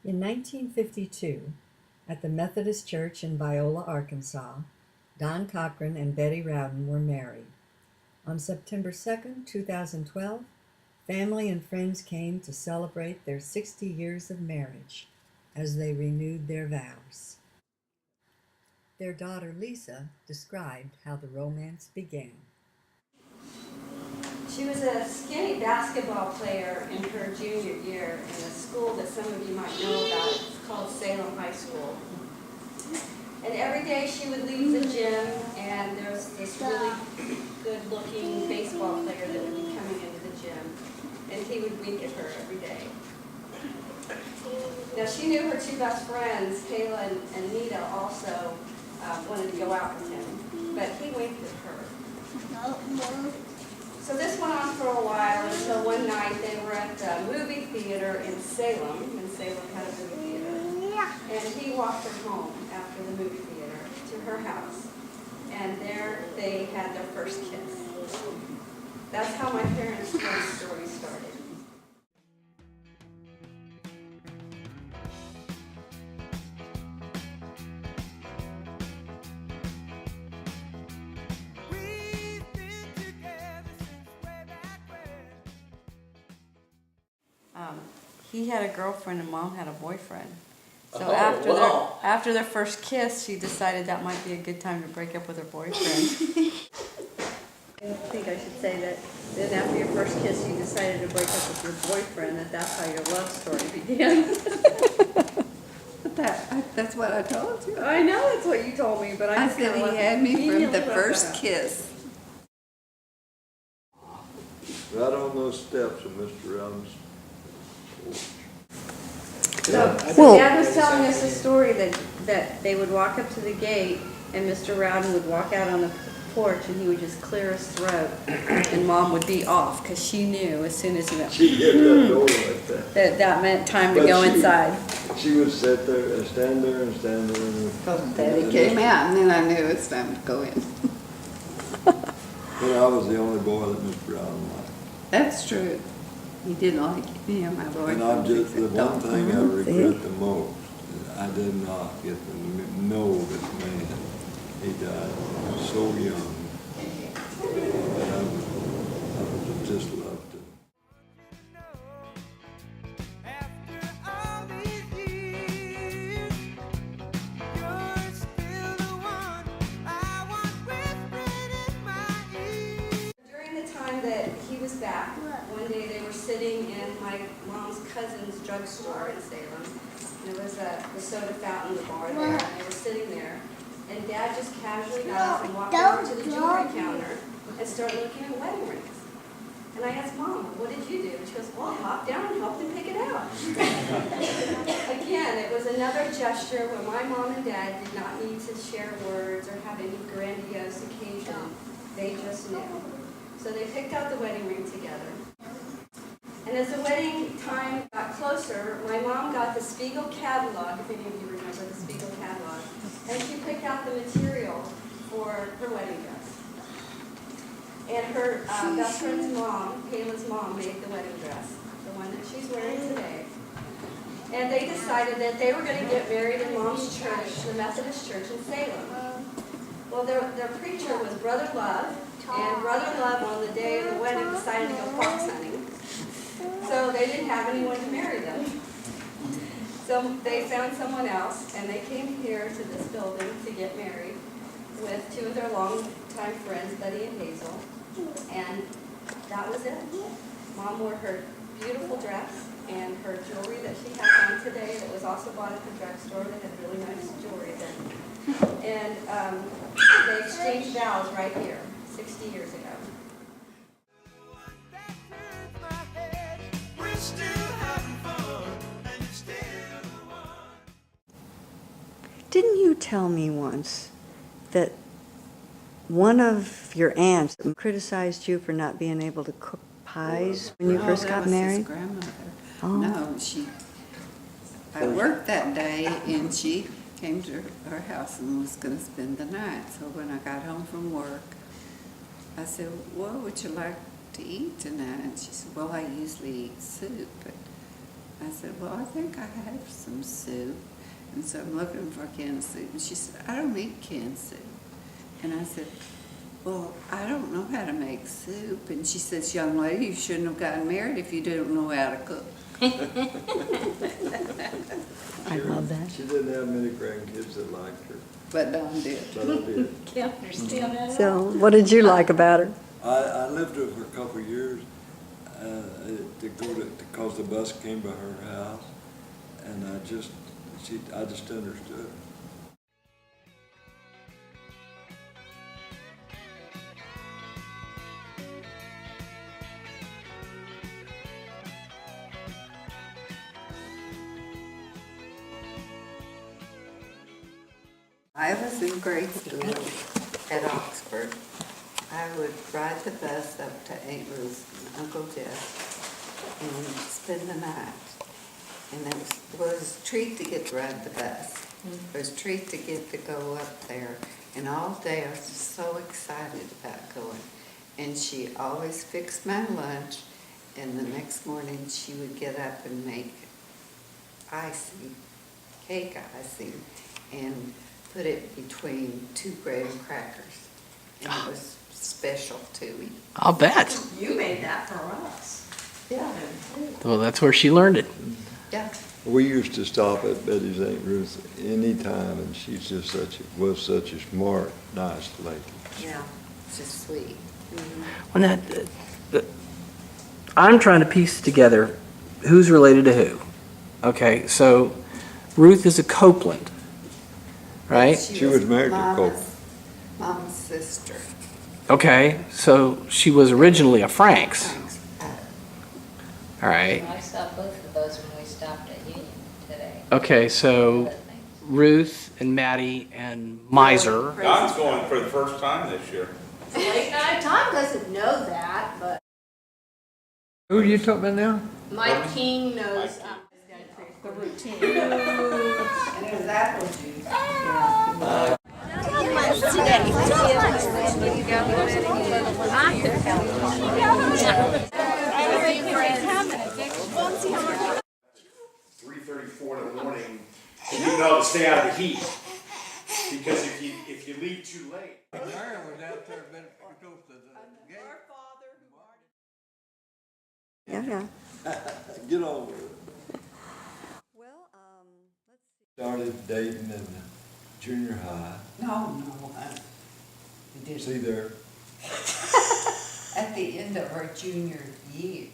In 1952, at the Methodist Church in Viola, Arkansas, Don Cochran and Betty Rowden were married. On September 2nd, 2012, family and friends came to celebrate their 60 years of marriage as they renewed their vows. Their daughter Lisa described how the romance began. She was a skinny basketball player in her junior year in a school that some of you might know about. It's called Salem High School. And every day she would leave the gym, and there was this really good-looking baseball player that would be coming into the gym, and he would wink at her every day. Now she knew her two best friends, Kayla and Nita, also wanted to go out with him, but he winked at her. So this went on for a while until one night they were at the movie theater in Salem, and Salem had a movie theater. And he walked her home after the movie theater to her house. And there they had their first kiss. That's how my parents' story started. He had a girlfriend and Mom had a boyfriend. So after their first kiss, she decided that might be a good time to break up with her boyfriend. I think I should say that then after your first kiss, you decided to break up with your boyfriend, that's how your love story began. That's what I told you. I know that's what you told me, but I said he had me from the first kiss. Right on those steps of Mr. Rowden's porch. So Dad was telling us a story that they would walk up to the gate and Mr. Rowden would walk out on the porch and he would just clear his throat and Mom would be off because she knew as soon as he went, She hit that door like that. that meant time to go inside. She would sit there and stand there and stand there. And Daddy came out and then I knew it was time to go in. And I was the only boy that Mr. Rowden liked. That's true. He did like me and my boyfriend. And I'm just, the one thing I regret the most, is I did not get to know this man. He died so young. And I would just loved him. During the time that he was back, one day they were sitting in my mom's cousin's drugstore in Salem. And there was a soda fountain in the bar there, and they were sitting there. And Dad just casually got up and walked over to the jewelry counter and started looking at wedding rings. And I asked Mom, what did you do? And she goes, well, I hopped down and helped him pick it out. Again, it was another gesture where my mom and Dad did not need to share words or have any grandiose occasion. They just knew. So they picked out the wedding ring together. And as the wedding time got closer, my mom got the Spiegel catalog, if any of you remember the Spiegel catalog, and she picked out the material for her wedding dress. And her best friend's mom, Kayla's mom, made the wedding dress, the one that she's wearing today. And they decided that they were going to get married in Mom's church, the Methodist Church in Salem. Well, their preacher was Brother Love, and Brother Love on the day of the wedding decided to go fox hunting. So they didn't have anyone to marry them. So they found someone else, and they came here to this building to get married with two of their longtime friends, Betty and Hazel. And that was it. Mom wore her beautiful dress and her jewelry that she has on today that was also bought at the drugstore. They had really nice jewelry then. And they exchanged vows right here, 60 years ago. Didn't you tell me once that one of your aunts criticized you for not being able to cook pies when you first got married? His grandmother. Oh. No, I worked that day and she came to our house and was going to spend the night. So when I got home from work, I said, what would you like to eat tonight? And she said, well, I usually eat soup, but I said, well, I think I have some soup. And so I'm looking for canned soup. And she said, I don't eat canned soup. And I said, well, I don't know how to make soup. And she says, young lady, you shouldn't have gotten married if you don't know how to cook. I love that. She didn't have many grandkids that liked her, But Don did. but I did. Can't understand that. So, what did you like about her? I lived with her a couple of years because the bus came by her house, and I just understood. I was in grade school at Oxford. I would ride the bus up to Aunt Ruth and Uncle Jeff and spend the night. And it was a treat to get to ride the bus. It was a treat to get to go up there. And all day I was just so excited about going. And she always fixed my lunch, and the next morning she would get up and make cake icing, and put it between 2 graham crackers. And it was special to me. I'll bet. You made that for us. Yeah. Well, that's where she learned it. Yeah. We used to stop at Betty's Aunt Ruth anytime, and she's just was such a smart, nice lady. Yeah. It's just sweet. When I'm trying to piece together who's related to who. Okay, so Ruth is a Copeland, right? She was married to Copeland. Mama's sister. Okay, so she was originally a Franks. Thanks. All right. I saw both of those when we stopped at Union today. Okay, so Other things. Ruth and Maddie and Miser. Don's going for the first time this year. Late night, Tom doesn't know that, but Who are you talking about now? Mike King knows the routine. And it was apple juice. $3:34 in the morning, and you know to stay out of the heat. Because if you leave too late. Mary was out there close to the gate. Yeah. Get on with it. Well, let's see. Started dating in junior high. No, we didn't. See there, At the end of our junior year.